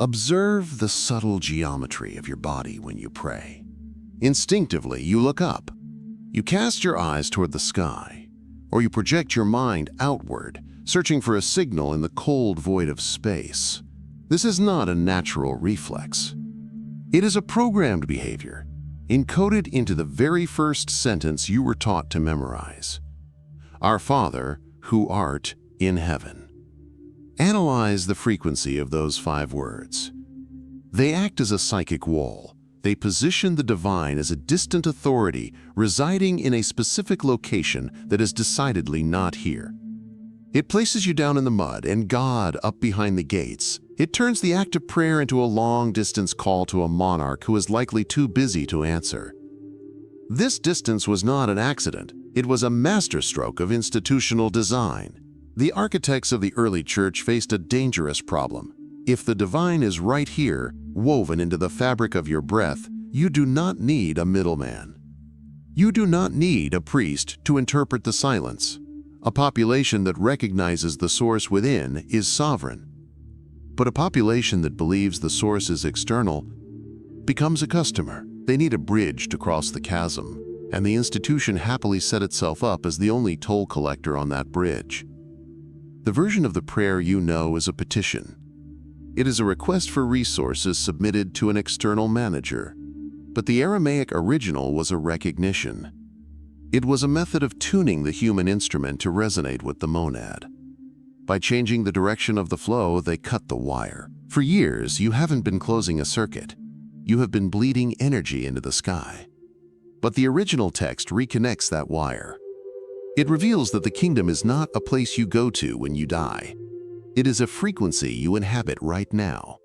Observe the subtle geometry of your body when you pray. Instinctively, you look up. You cast your eyes toward the sky, or you project your mind outward, searching for a signal in the cold void of space. This is not a natural reflex. It is a programmed behavior, encoded into the very first sentence you were taught to memorize. Our Father, who art in heaven. Analyze the frequency of those 5 words. They act as a psychic wall. They position the divine as a distant authority residing in a specific location that is decidedly not here. It places you down in the mud and God up behind the gates. It turns the act of prayer into a long-distance call to a monarch who is likely too busy to answer. This distance was not an accident. It was a masterstroke of institutional design. The architects of the early church faced a dangerous problem. If the divine is right here, woven into the fabric of your breath, you do not need a middleman. You do not need a priest to interpret the silence. A population that recognizes the source within is sovereign. But a population that believes the source is external becomes a customer. They need a bridge to cross the chasm, and the institution happily set itself up as the only toll collector on that bridge. The version of the prayer you know is a petition. It is a request for resources submitted to an external manager. But the Aramaic original was a recognition. It was a method of tuning the human instrument to resonate with the monad. By changing the direction of the flow, they cut the wire. For years, you haven't been closing a circuit. You have been bleeding energy into the sky. But the original text reconnects that wire. It reveals that the kingdom is not a place you go to when you die. It is a frequency you inhabit right now.